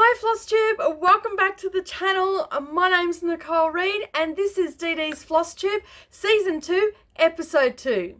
Hi FlossTube, welcome back to the channel. My name's Nicole Reed and this is DDs FlossTube Season 2, Episode 2.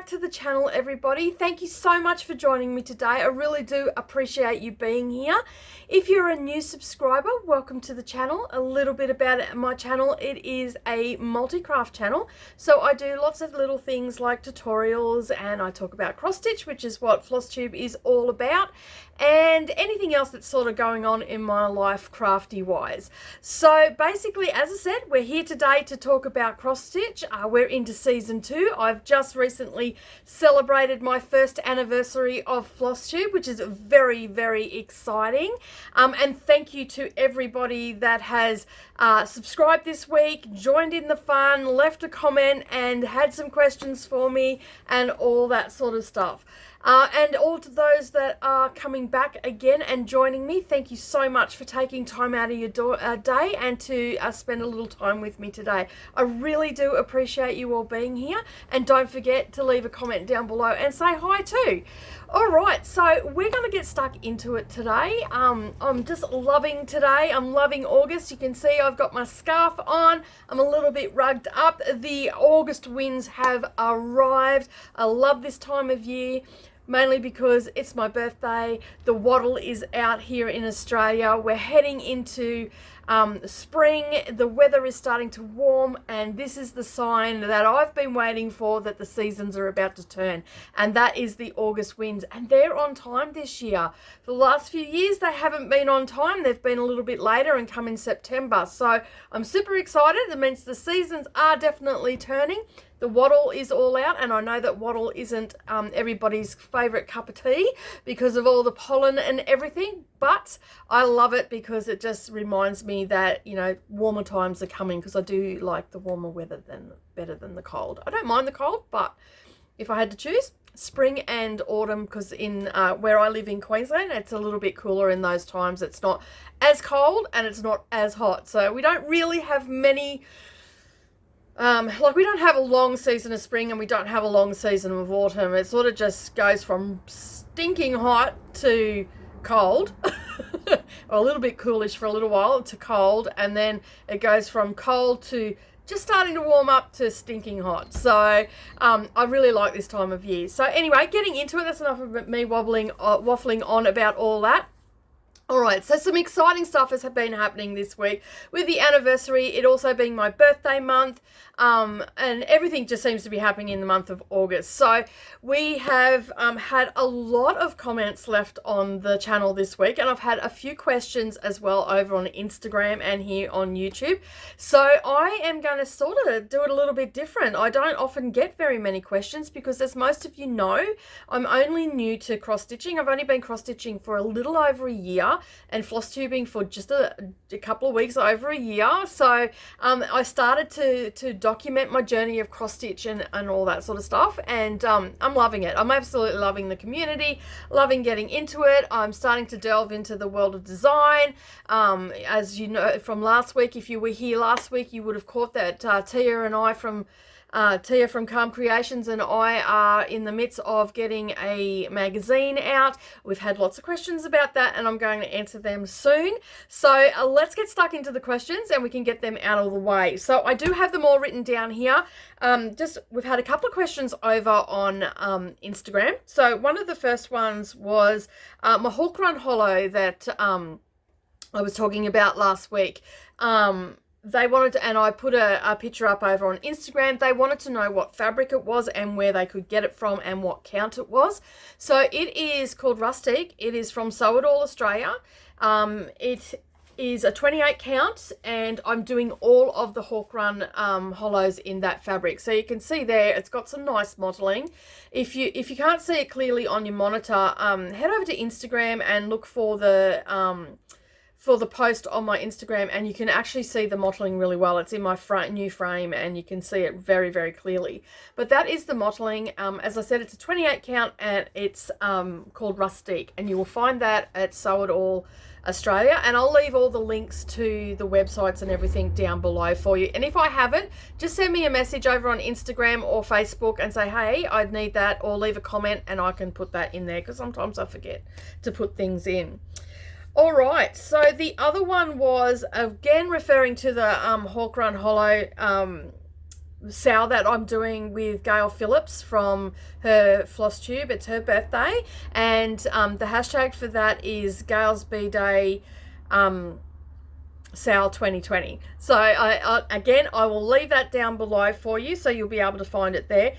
To the channel, everybody. Thank you so much for joining me today. I really do appreciate you being here. If you're a new subscriber, welcome to the channel. A little bit about my channel: it is a multi-craft channel, so I do lots of little things like tutorials, and I talk about cross stitch, which is what FlossTube is all about, and anything else that's sort of going on in my life crafty wise. So basically, as I said, we're here today to talk about cross stitch. We're into season 2. I've just recently celebrated my first anniversary of FlossTube, which is very, very exciting. And thank you to everybody that has subscribed this week, joined in the fun, left a comment and had some questions for me and all that sort of stuff. And all to those that are coming back again and joining me, thank you so much for taking time out of your day and to spend a little time with me today. I really do appreciate you all being here, and don't forget to leave a comment down below and say hi too. Alright, so we're going to get stuck into it today. I'm just loving today. I'm loving August. You can see I've got my scarf on. I'm a little bit rugged up. The August winds have arrived. I love this time of year, mainly because it's my birthday. The wattle is out here in Australia. We're heading into spring. The weather is starting to warm, and this is the sign that I've been waiting for, that the seasons are about to turn, and that is the August winds, and they're on time this year. For the last few years they haven't been on time. They've been a little bit later and come in September, so I'm super excited. It means the seasons are definitely turning. The wattle is all out, and I know that wattle isn't everybody's favourite cup of tea because of all the pollen and everything, but I love it because it just reminds me that, you know, warmer times are coming, because I do like the warmer weather better than the cold. I don't mind the cold, but if I had to choose, spring and autumn, because in where I live in Queensland, it's a little bit cooler in those times. It's not as cold and it's not as hot, so we don't really have many... we don't have a long season of spring and we don't have a long season of autumn. It sort of just goes from stinking hot to cold, or a little bit coolish for a little while, to cold, and then it goes from cold to just starting to warm up to stinking hot. So I really like this time of year. So anyway, getting into it, that's enough of me waffling on about all that. Alright, so some exciting stuff has been happening this week with the anniversary, it also being my birthday month, and everything just seems to be happening in the month of August. So we have had a lot of comments left on the channel this week, and I've had a few questions as well over on Instagram and here on YouTube. So I am going to sort of do it a little bit different. I don't often get very many questions because, as most of you know, I'm only new to cross stitching. I've only been cross stitching for a little over a year, and floss tubing for just a couple of weeks, over a year. So I started to document my journey of cross stitch and all that sort of stuff, and I'm loving it. I'm absolutely loving the community, loving getting into it. I'm starting to delve into the world of design. As you know from last week, if you were here last week, you would have caught that Tia from Calm Creations and I are in the midst of getting a magazine out. We've had lots of questions about that, and I'm going to answer them soon. So let's get stuck into the questions and we can get them out of the way. So I do have them all written down here. We've had a couple of questions over on Instagram. So one of the first ones was my hook run hollow that I was talking about last week. They wanted to, and I put a picture up over on Instagram, they wanted to know what fabric it was and where they could get it from and what count it was. So it is called Rustic. It is from Sew It All Australia. It is a 28 count, and I'm doing all of the hawk run hollows in that fabric. So you can see there, it's got some nice mottling. If you can't see it clearly on your monitor, head over to Instagram and look for the post on my Instagram, and you can actually see the mottling really well. It's in my new frame and you can see it very, very clearly. But that is the mottling. As I said, it's a 28 count and it's called Rustique, and you will find that at Sew It All Australia, and I'll leave all the links to the websites and everything down below for you. And if I haven't, just send me a message over on Instagram or Facebook and say, hey, I'd need that, or leave a comment and I can put that in there, because sometimes I forget to put things in. All right, so the other one was, again, referring to the Hawk Run Hollow sale that I'm doing with Gail Phillips from her FlossTube. It's her birthday, and the hashtag for that is Gail's B-Day sale 2020. So again, I will leave that down below for you, so you'll be able to find it there.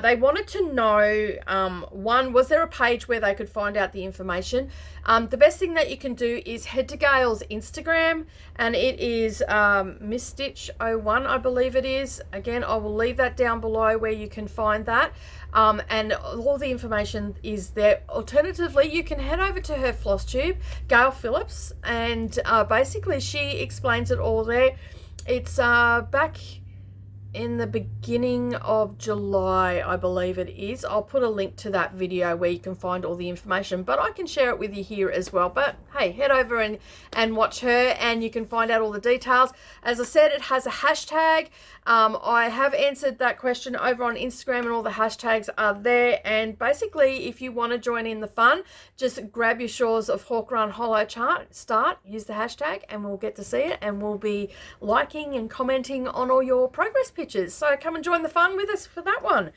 They wanted to know, one, was there a page where they could find out the information? The best thing that you can do is head to Gail's Instagram, and it is MissStitch01, I believe it is. Again, I will leave that down below where you can find that. And all the information is there. Alternatively, you can head over to her FlossTube, Gail Phillips, and basically she explains it all there. It's back in the beginning of July, I believe it is. I'll put a link to that video where you can find all the information, but I can share it with you here as well. But hey, head over and watch her, and you can find out all the details. As I said, it has a hashtag. I have answered that question over on Instagram, and all the hashtags are there. And basically, if you want to join in the fun, just grab your Shores of Hawk Run Hollow chart, use the hashtag, and we'll get to see it, and we'll be liking and commenting on all your progress pictures. So come and join the fun with us for that one.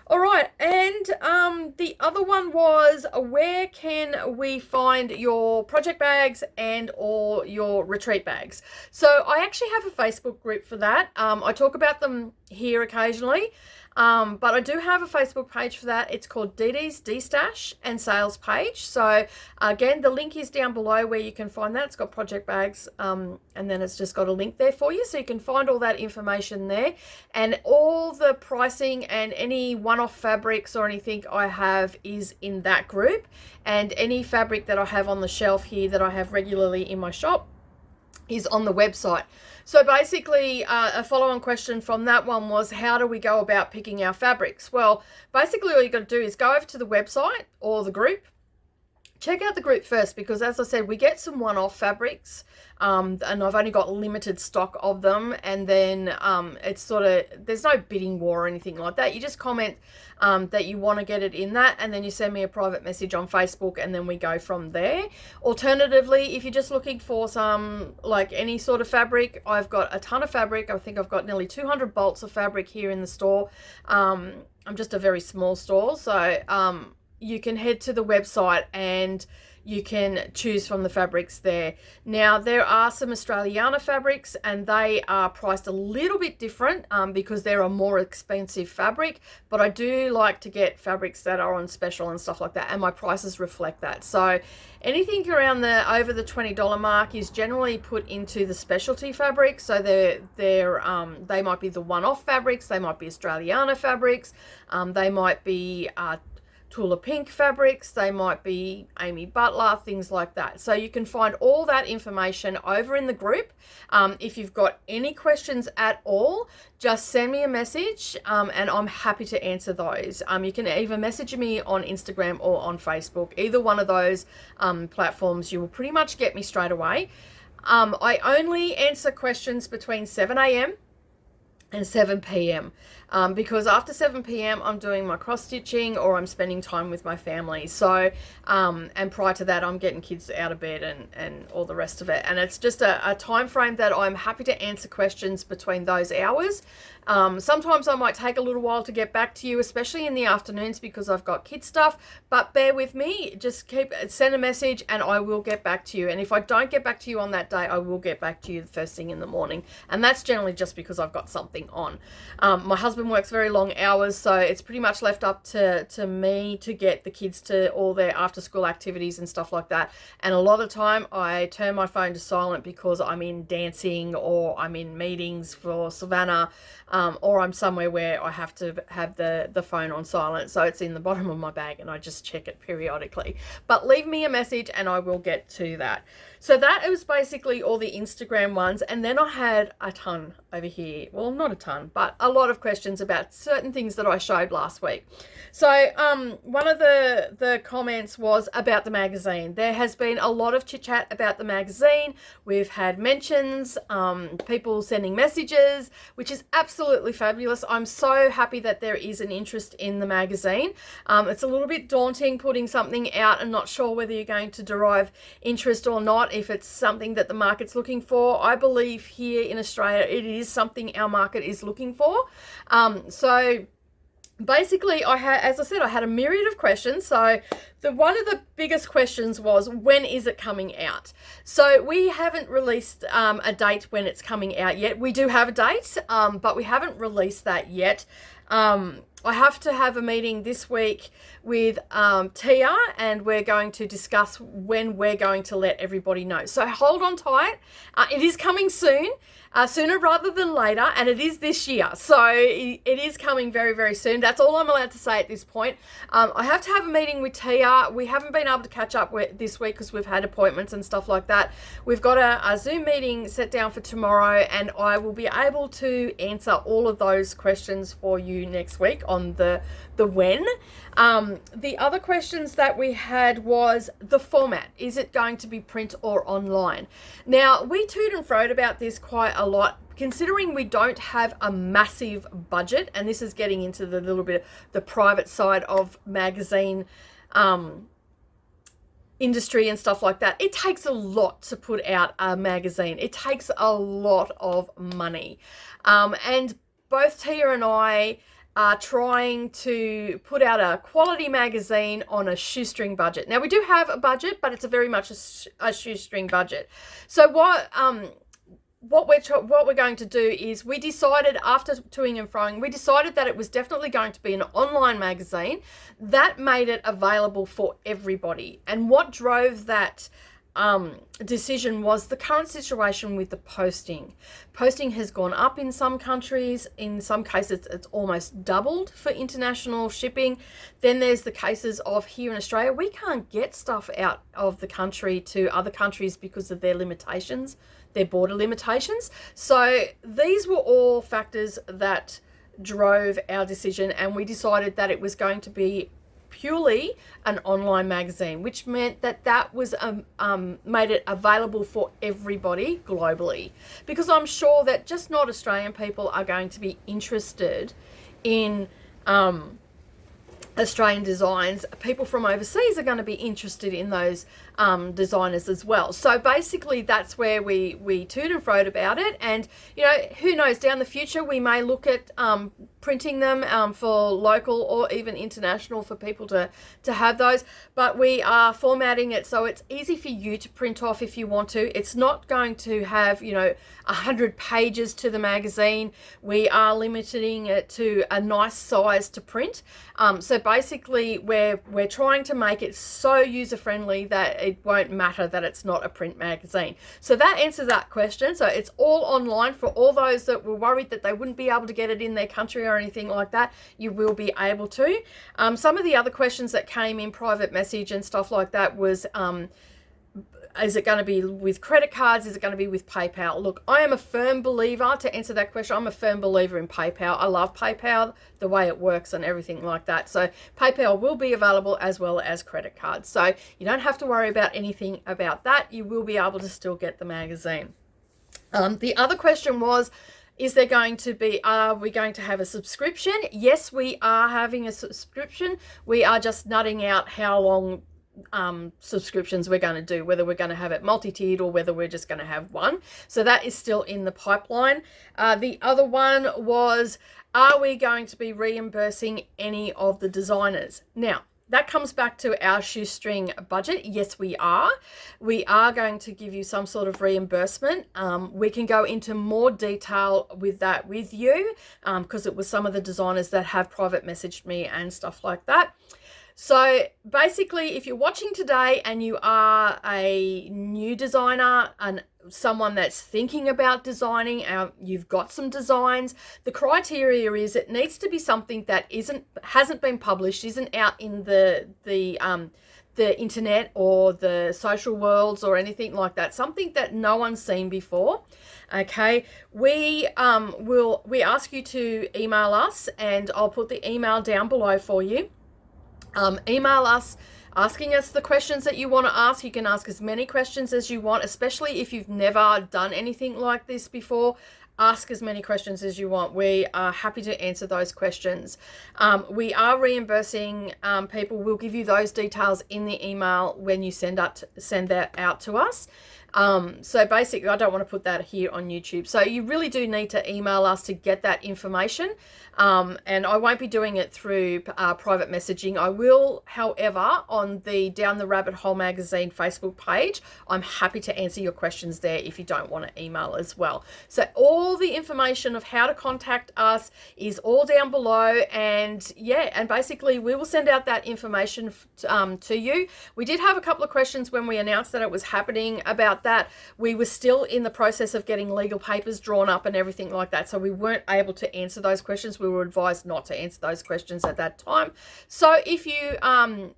All right, and the other one was, where can we find your project bags and or your retreat bags? So I actually have a Facebook group for that. I talk about them here occasionally, but I do have a Facebook page for that. It's called DDs Stash and Sales Page. So again, the link is down below where you can find that. It's got project bags, and then it's just got a link there for you, so you can find all that information there. And all the pricing and any one-off fabrics or anything I have is in that group, and any fabric that I have on the shelf here that I have regularly in my shop is on the website. So basically, a follow-on question from that one was, how do we go about picking our fabrics? Well, basically all you got to do is go over to the website or the group. Check out the group first, because as I said, we get some one-off fabrics, and I've only got limited stock of them, and then it's sort of, there's no bidding war or anything like that. You just comment that you want to get it in that, and then you send me a private message on Facebook, and then we go from there. Alternatively, if you're just looking for some, like any sort of fabric, I've got a ton of fabric. I think I've got nearly 200 bolts of fabric here in the store. I'm just a very small store, so you can head to the website and you can choose from the fabrics there. Now, there are some Australiana fabrics, and they are priced a little bit different because they're a more expensive fabric, but I do like to get fabrics that are on special and stuff like that, and my prices reflect that. So anything around over the $20 mark is generally put into the specialty fabrics. So they might be the one-off fabrics, they might be Australiana fabrics, they might be Tula Pink fabrics, they might be Amy Butler, things like that. So you can find all that information over in the group. If you've got any questions at all, just send me a message, and I'm happy to answer those. You can either message me on Instagram or on Facebook. Either one of those platforms, you will pretty much get me straight away. I only answer questions between 7 a.m. and 7 p.m. Because after 7 p.m. I'm doing my cross stitching or I'm spending time with my family. So and prior to that, I'm getting kids out of bed and all the rest of it, and it's just a time frame that I'm happy to answer questions between those hours. Sometimes I might take a little while to get back to you, especially in the afternoons, because I've got kid stuff, but bear with me. Just send a message and I will get back to you. And if I don't get back to you on that day, I will get back to you the first thing in the morning, and that's generally just because I've got something on. My husband works very long hours, so it's pretty much left up to me to get the kids to all their after school activities and stuff like that. And a lot of time I turn my phone to silent because I'm in dancing or I'm in meetings for Savannah. or I'm somewhere where I have to have the phone on silent, so it's in the bottom of my bag and I just check it periodically. But leave me a message and I will get to that. So that was basically all the Instagram ones, and then I had a ton over here. Well, not a ton, but a lot of questions about certain things that I showed last week. So one of the comments was about the magazine. There has been a lot of chit chat about the magazine. We've had mentions, people sending messages, which is absolutely fabulous. I'm so happy that there is an interest in the magazine. It's a little bit daunting putting something out and not sure whether you're going to derive interest or not, if it's something that the market's looking for. I believe here in Australia it is something our market is looking for. So basically, as I said, I had a myriad of questions. So one of the biggest questions was, when is it coming out? So we haven't released a date when it's coming out yet. We do have a date, but we haven't released that yet. I have to have a meeting this week with Tia, and we're going to discuss when we're going to let everybody know. So hold on tight. It is coming soon, sooner rather than later, and it is this year. So it is coming very, very soon. That's all I'm allowed to say at this point. I have to have a meeting with Tia. We haven't been able to catch up this week because we've had appointments and stuff like that. We've got a Zoom meeting set down for tomorrow, and I will be able to answer all of those questions for you next week on the when. The other questions that we had was the format. Is it going to be print or online? Now, we toot and froed about this quite a lot, considering we don't have a massive budget, and this is getting into the little bit the private side of magazine industry and stuff like that. It takes a lot to put out a magazine. It takes a lot of money. And both Tia and I are trying to put out a quality magazine on a shoestring budget. Now, we do have a budget, but it's a very much a shoestring budget. So what we're going to do is, we decided, after toing and froing, we decided that it was definitely going to be an online magazine that made it available for everybody. And what drove that decision was the current situation with the posting. Posting has gone up in some countries. In some cases, it's almost doubled for international shipping. Then there's the cases of here in Australia, we can't get stuff out of the country to other countries because of their limitations, their border limitations. So these were all factors that drove our decision, and we decided that it was going to be purely an online magazine, which meant that was made it available for everybody globally, because I'm sure that just not Australian people are going to be interested in Australian designs. People from overseas are going to be interested in those designers as well. So basically that's where we toot and froed about it. And you know, who knows, down the future we may look at printing them for local or even international for people to have those, but we are formatting it so it's easy for you to print off if you want to. It's not going to have, you know, 100 pages to the magazine. We are limiting it to a nice size to print. So basically we're trying to make it so user-friendly that it won't matter that it's not a print magazine. So that answers that question. So it's all online for all those that were worried that they wouldn't be able to get it in their country or anything like that. You will be able to. Some of the other questions that came in private message and stuff like that was, is it going to be with credit cards? Is it going to be with PayPal? Look, I am a firm believer, to answer that question, I'm a firm believer in PayPal. I love PayPal, the way it works and everything like that. So PayPal will be available as well as credit cards. So you don't have to worry about anything about that. You will be able to still get the magazine. The other question was, is there going to be, are we going to have a subscription? Yes, we are having a subscription. We are just nutting out how long subscriptions we're going to do, whether we're going to have it multi-tiered or whether we're just going to have one. So that is still in the pipeline. The other one was, are we going to be reimbursing any of the designers? Now, that comes back to our shoestring budget. Yes, we are. We are going to give you some sort of reimbursement. We can go into more detail with that with you, because it was some of the designers that have private messaged me and stuff like that. So basically, if you're watching today and you are a new designer, someone that's thinking about designing, you've got some designs. The criteria is it needs to be something that hasn't been published, isn't out in the internet or the social worlds or anything like that, something that no one's seen before. Okay, we ask you to email us, and I'll put the email down below for you. Email us asking us the questions that you want to ask. You can ask as many questions as you want, especially if you've never done anything like this before. Ask as many questions as you want. We are happy to answer those questions. We are reimbursing people. We'll give you those details in the email when you send that out to us. So basically, I don't want to put that here on YouTube. So you really do need to email us to get that information. And I won't be doing it through private messaging. I will, however, on the Down the Rabbit Hole magazine Facebook page, I'm happy to answer your questions there if you don't want to email as well. So all the information of how to contact us is all down below. And yeah, and basically we will send out that information to you. We did have a couple of questions when we announced that it was happening about that. We were still in the process of getting legal papers drawn up and everything like that, so we weren't able to answer those questions. We were advised not to answer those questions at that time. So if you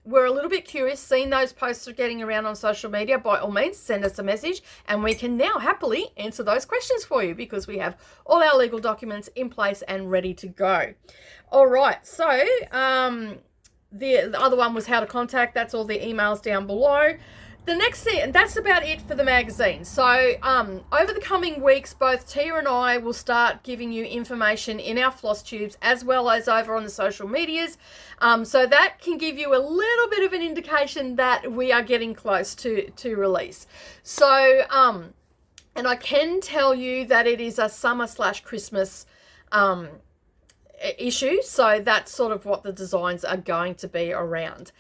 were a little bit curious, seeing those posts are getting around on social media, by all means send us a message, and we can now happily answer those questions for you because we have all our legal documents in place and ready to go. All right, so the other one was how to contact. That's all the emails down below. The next thing, and that's about it for the magazine. So over the coming weeks, both Tia and I will start giving you information in our floss tubes as well as over on the social medias. So that can give you a little bit of an indication that we are getting close to release. So, and I can tell you that it is a summer/Christmas issue, so that's sort of what the designs are going to be around.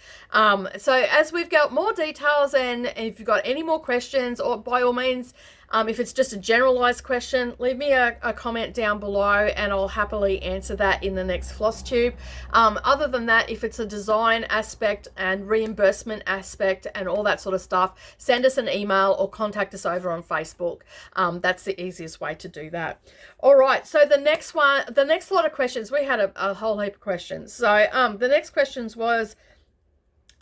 So as we've got more details, and if you've got any more questions, or by all means, if it's just a generalized question, leave me a comment down below and I'll happily answer that in the next floss tube. Other than that, if it's a design aspect and reimbursement aspect and all that sort of stuff, send us an email or contact us over on Facebook. That's the easiest way to do that. All right, so the next lot of questions, we had a whole heap of questions. So the next questions was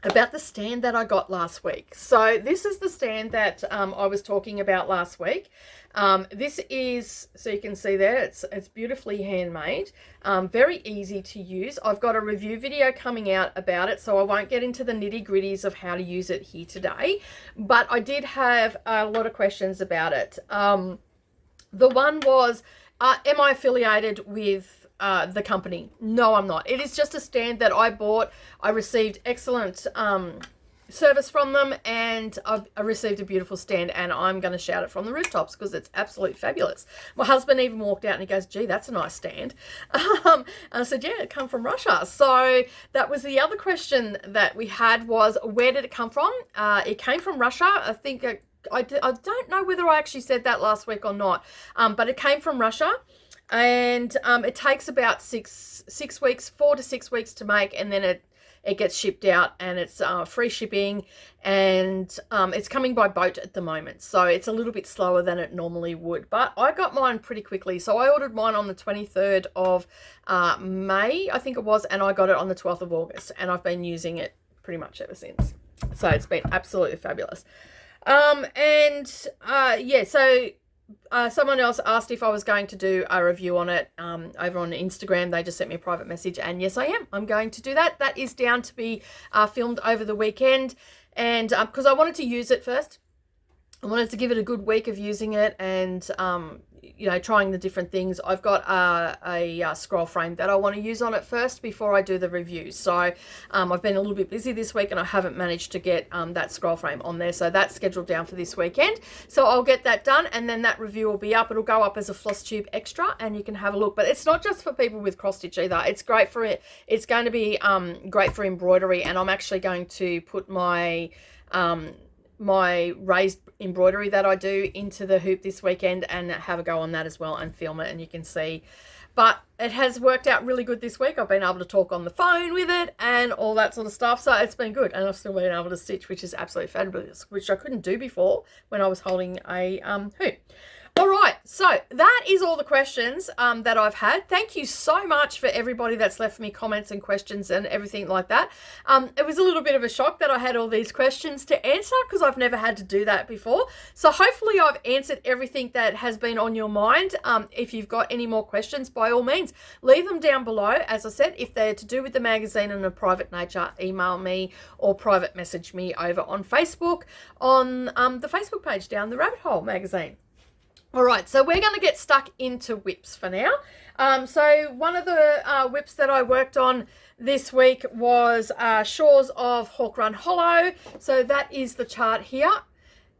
about the stand that I got last week. So this is the stand that I was talking about last week. This is, so you can see there, it's beautifully handmade, very easy to use. I've got a review video coming out about it, so I won't get into the nitty gritties of how to use it here today, but I did have a lot of questions about it. The one was, am I affiliated with the company? No, I'm not. It is just a stand that I bought. I received excellent service from them, and I received a beautiful stand, and I'm going to shout it from the rooftops because it's absolutely fabulous. My husband even walked out and he goes, gee, that's a nice stand. And I said, yeah, it come from Russia. So that was the other question that we had, was where did it come from? It came from Russia. I think I don't know whether I actually said that last week or not, but it came from Russia. And it takes about 4 to 6 weeks to make, and then it gets shipped out, and it's free shipping, and it's coming by boat at the moment, so it's a little bit slower than it normally would, but I got mine pretty quickly. So I ordered mine on the 23rd of May, I think it was, and I got it on the 12th of August, and I've been using it pretty much ever since. So it's been absolutely fabulous. Yeah, so someone else asked if I was going to do a review on it over on Instagram. They just sent me a private message, and yes, I am. I'm going to do that. That is down to be filmed over the weekend, and because I wanted to use it first. I wanted to give it a good week of using it, and you know, trying the different things. I've got a scroll frame that I want to use on it first before I do the review. So I've been a little bit busy this week and I haven't managed to get that scroll frame on there. So that's scheduled down for this weekend. So I'll get that done, and then that review will be up. It'll go up as a floss tube extra, and you can have a look. But it's not just for people with cross stitch either. It's great for it. It's going to be great for embroidery, and I'm actually going to put my my raised embroidery that I do into the hoop this weekend and have a go on that as well and film it, and you can see. But it has worked out really good this week. I've been able to talk on the phone with it and all that sort of stuff. So it's been good. And I've still been able to stitch, which is absolutely fabulous, which I couldn't do before when I was holding a hoop. All right, so that is all the questions that I've had. Thank you so much for everybody that's left me comments and questions and everything like that. It was a little bit of a shock that I had all these questions to answer because I've never had to do that before. So hopefully I've answered everything that has been on your mind. If you've got any more questions, by all means, leave them down below. As I said, if they're to do with the magazine and a private nature, email me or private message me over on Facebook on the Facebook page Down the Rabbit Hole magazine. All right, so we're going to get stuck into whips for now. So one of the whips that I worked on this week was Shores of Hawk Run Hollow. So that is the chart here.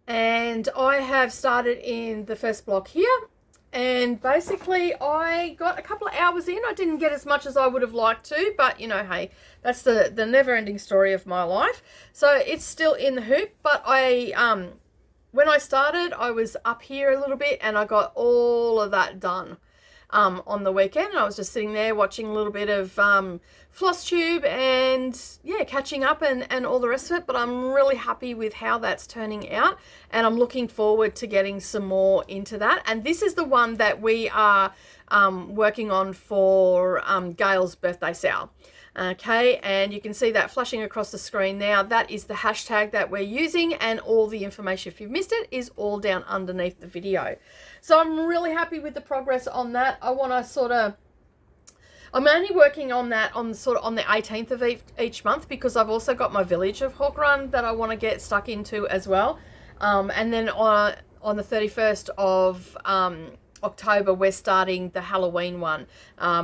And I have started in the first block here. And basically I got a couple of hours in. I didn't get as much as I would have liked to, but you know, hey, that's the never-ending story of my life. So it's still in the hoop, but when I started, I was up here a little bit and I got all of that done on the weekend. I was just sitting there watching a little bit of FlossTube and, yeah, catching up and all the rest of it. But I'm really happy with how that's turning out and I'm looking forward to getting some more into that. And this is the one that we are working on for Gail's birthday sale. Okay, and you can see that flashing across the screen now. That is the hashtag that we're using, and all the information, if you've missed it, is all down underneath the video. So I'm really happy with the progress on that. I want to I'm only working on that on the 18th of each month because I've also got my Village of Hawk Run that I want to get stuck into as well. And then on the 31st of October, we're starting the Halloween one.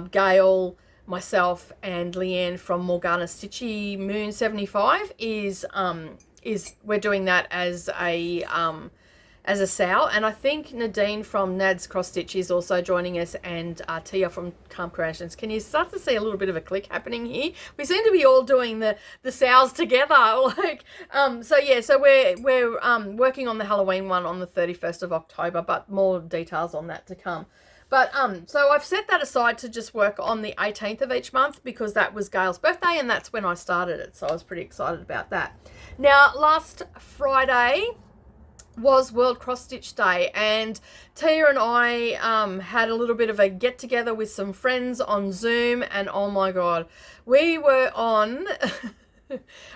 Gail, myself and Leanne from Morgana Stitchy Moon 75 is we're doing that as a sale, and I think Nadine from Nad's Cross Stitch is also joining us, and Tia from Calm Creations. Can you start to see a little bit of a click happening here? We seem to be all doing the sales together, like so yeah. So we're working on the Halloween one on the 31st of October, but more details on that to come. But so I've set that aside to just work on the 18th of each month because that was Gail's birthday and that's when I started it. So I was pretty excited about that. Now, last Friday was World Cross Stitch Day, and Tia and I had a little bit of a get together with some friends on Zoom, and oh my God, we were on,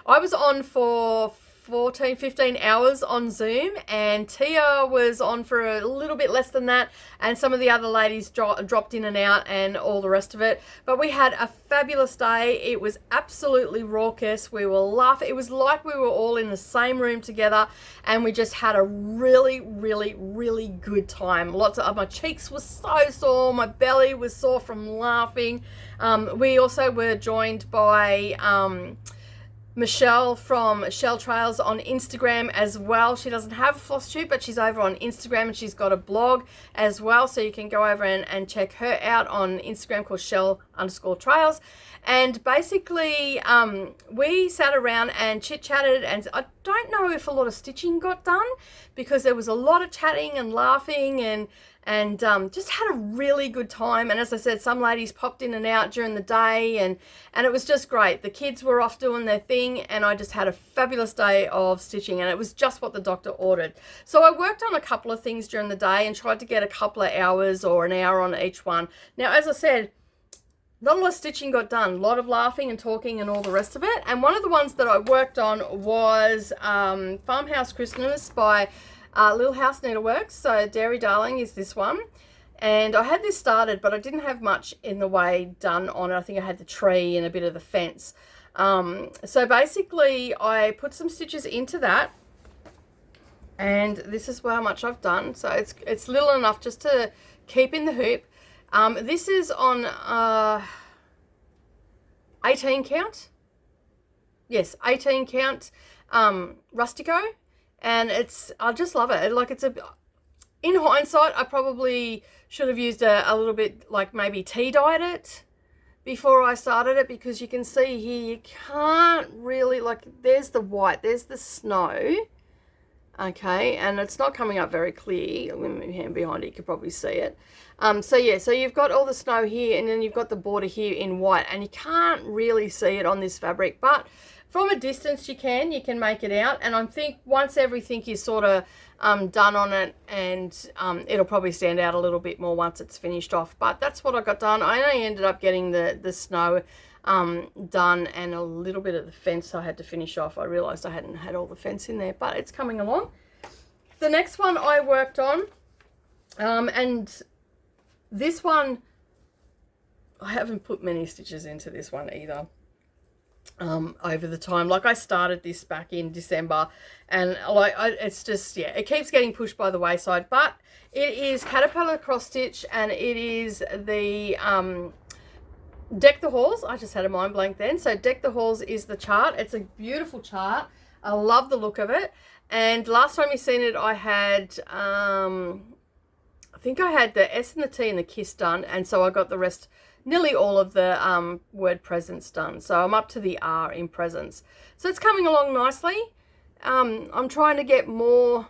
I was on for 15 hours on Zoom, and Tia was on for a little bit less than that, and some of the other ladies dropped in and out and all the rest of it. But we had a fabulous day. It was absolutely raucous. We were laughing. It was like we were all in the same room together, and we just had a really, really, really good time. Lots of my cheeks were so sore. My belly was sore from laughing. We also were joined by Michelle from Shell Trails on Instagram as well. She doesn't have FlossTube, but she's over on Instagram and she's got a blog as well. So you can go over and check her out on Instagram called Shell_Trails. And basically, we sat around and chit-chatted, and I don't know if a lot of stitching got done because there was a lot of chatting and laughing and just had a really good time. And as I said, some ladies popped in and out during the day, and it was just great. The kids were off doing their thing, and I just had a fabulous day of stitching, and it was just what the doctor ordered. So I worked on a couple of things during the day and tried to get a couple of hours or an hour on each one. Now, as I said, not a lot of stitching got done, a lot of laughing and talking and all the rest of it. And one of the ones that I worked on was Farmhouse Christmas by Little House Needleworks. So Dairy Darling is this one. And I had this started, but I didn't have much in the way done on it. I think I had the tree and a bit of the fence. So basically I put some stitches into that. And this is how much I've done. So it's little enough just to keep in the hoop. This is on 18 count. Yes, 18 count Rustico. And I just love it. Like in hindsight, I probably should have used a little bit, like maybe tea dyed it before I started it, because you can see here, you can't really, like, there's the white, there's the snow. Okay, and it's not coming up very clear. Let me move my hand behind it, you can probably see it. So yeah, so you've got all the snow here, and then you've got the border here in white, and you can't really see it on this fabric, but from a distance you can make it out. And I think once everything is sort of done on it, and it'll probably stand out a little bit more once it's finished off. But that's what I got done. I only ended up getting the snow done, and a little bit of the fence I had to finish off. I realized I hadn't had all the fence in there, but it's coming along. The next one I worked on, and this one I haven't put many stitches into this one either over the time. Like, I started this back in December, and like it's just, yeah, it keeps getting pushed by the wayside. But it is Caterpillar cross stitch, and it is the Deck the Halls. I just had a mind blank then. So Deck the Halls is the chart. It's a beautiful chart. I love the look of it. And last time you seen it, I had I think I had the S and the T and the Kiss done, and so I got the rest, nearly all of the word presents done. So I'm up to the R in presents. So it's coming along nicely. I'm trying to get more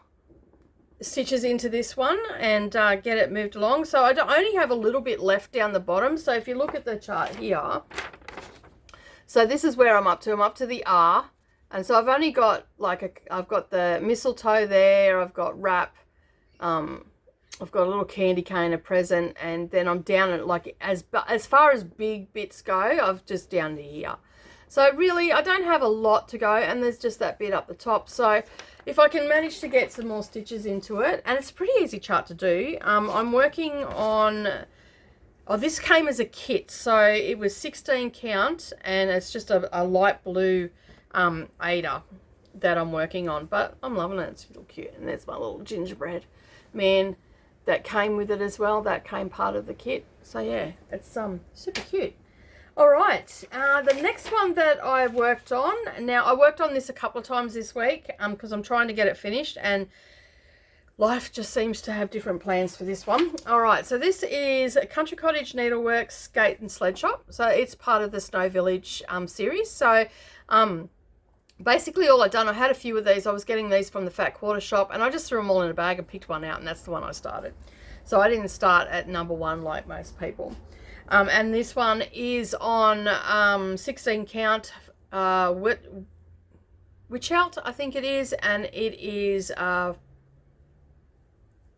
stitches into this one and get it moved along. So I only have a little bit left down the bottom. So if you look at the chart here, so this is where I'm up to. I'm up to the R, and so I've only got like I've got the mistletoe there, I've got wrap, I've got a little candy cane, a present, and then I'm down at like as far as big bits go, I've just down to here. So really, I don't have a lot to go, and there's just that bit up the top. So if I can manage to get some more stitches into it, and it's a pretty easy chart to do. I'm working on, oh, this came as a kit. So it was 16 count, and it's just a light blue Ada that I'm working on. But I'm loving it. It's real cute. And there's my little gingerbread man that came with it as well. That came part of the kit. So yeah, it's super cute. All right, the next one that I worked on, now I worked on this a couple of times this week because I'm trying to get it finished, and life just seems to have different plans for this one. All right, so this is Country Cottage Needleworks Skate and Sled Shop. So it's part of the Snow Village series. So basically all I've done, I had a few of these. I was getting these from the Fat Quarter shop, and I just threw them all in a bag and picked one out, and that's the one I started. So I didn't start at number one like most people. And this one is on 16 count witch out, I think it is, and it is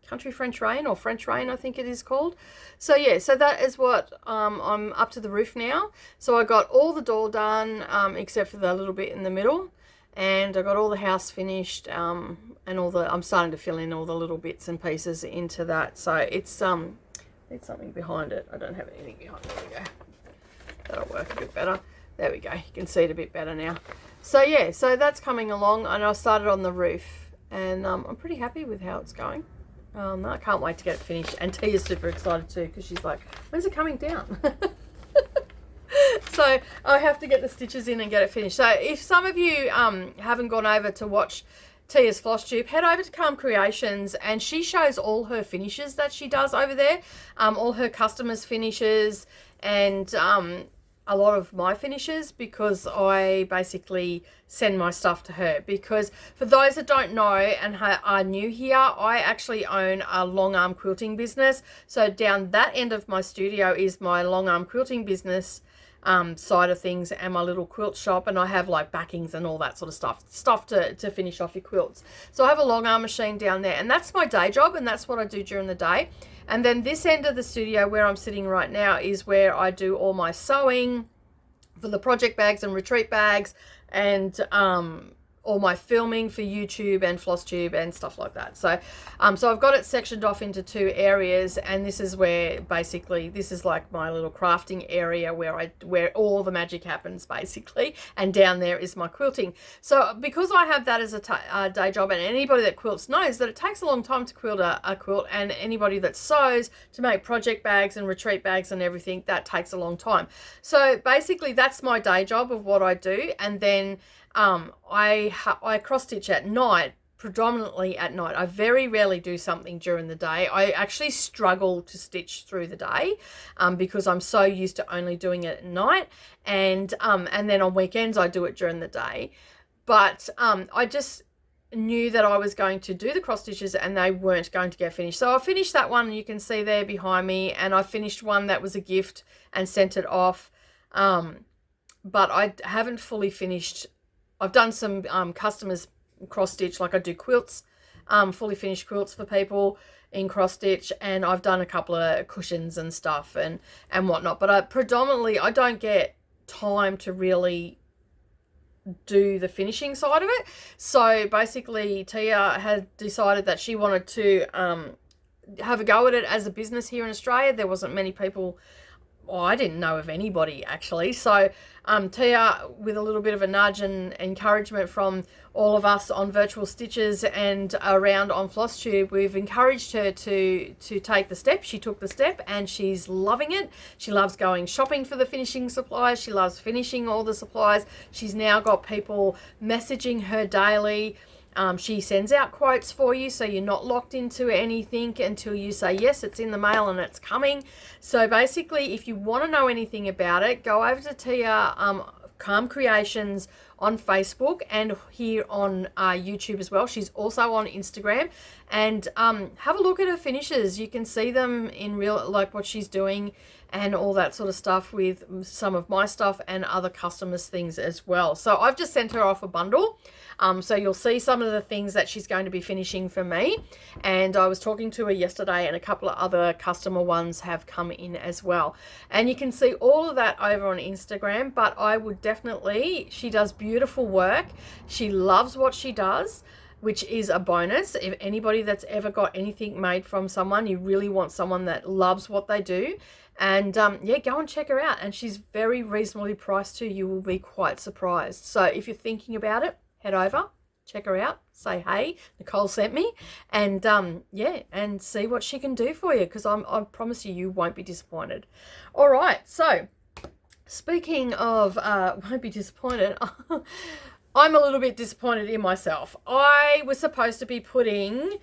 Country French Rain, or French Rain, I think it is called. So yeah, so that is what I'm up to the roof now. So I got all the door done except for the little bit in the middle, and I got all the house finished, and all the, I'm starting to fill in all the little bits and pieces into that. So it's need something behind it. I don't have anything behind it. There we go. That'll work a bit better. There we go. You can see it a bit better now. So yeah, so that's coming along, and I started on the roof, and I'm pretty happy with how it's going. I can't wait to get it finished, and Tia's super excited too, because she's like, when's it coming down? So I have to get the stitches in and get it finished. So if some of you haven't gone over to watch Tia's FlossTube, head over to Calm Creations, and she shows all her finishes that she does over there, all her customers' finishes, and a lot of my finishes, because I basically send my stuff to her. Because for those that don't know and are new here, I actually own a long arm quilting business. So down that end of my studio is my long arm quilting business side of things, and my little quilt shop, and I have like backings and all that sort of stuff to finish off your quilts. So I have a long arm machine down there, and that's my day job, and that's what I do during the day. And then this end of the studio where I'm sitting right now is where I do all my sewing for the project bags and retreat bags, and all my filming for YouTube and FlossTube and stuff like that. So so I've got it sectioned off into two areas, and this is where basically this is like my little crafting area where all the magic happens basically, and down there is my quilting. So because I have that as a day job, and anybody that quilts knows that it takes a long time to quilt a quilt, and anybody that sews to make project bags and retreat bags and everything, that takes a long time. So basically that's my day job of what I do. And then I cross stitch at night, predominantly at night. I very rarely do something during the day. I actually struggle to stitch through the day because I'm so used to only doing it at night, and then on weekends I do it during the day. But knew that I was going to do the cross stitches and they weren't going to get finished. So I finished that one, you can see there behind me, and I finished one that was a gift and sent it off. But I haven't fully finished. I've done some customers cross stitch, like I do quilts, fully finished quilts for people in cross stitch, and I've done a couple of cushions and stuff and whatnot. But predominantly I don't get time to really do the finishing side of it. So basically Tia had decided that she wanted to have a go at it as a business here in Australia. There wasn't many people, I didn't know of anybody actually. So Tia, with a little bit of a nudge and encouragement from all of us on Virtual Stitches and around on FlossTube, we've encouraged her to take the step. She took the step and she's loving it. She loves going shopping for the finishing supplies. She loves finishing all the supplies. She's now got people messaging her daily. She sends out quotes for you, so you're not locked into anything until you say, yes, it's in the mail and it's coming. So basically, if you want to know anything about it, go over to Tia Calm Creations on Facebook and here on YouTube as well. She's also on Instagram, and have a look at her finishes. You can see them in real, like what she's doing and all that sort of stuff with some of my stuff and other customers' things as well. So I've just sent her off a bundle. So you'll see some of the things that she's going to be finishing for me. And I was talking to her yesterday, and a couple of other customer ones have come in as well. And you can see all of that over on Instagram, but I would definitely, she does beautiful work. She loves what she does, which is a bonus. If anybody that's ever got anything made from someone, you really want someone that loves what they do. And yeah, go and check her out. And she's very reasonably priced too. You will be quite surprised. So if you're thinking about it, head over, check her out, say, hey, Nicole sent me, and yeah, and see what she can do for you, because I promise you, you won't be disappointed. All right, so speaking of won't be disappointed, I'm a little bit disappointed in myself. I was supposed to be putting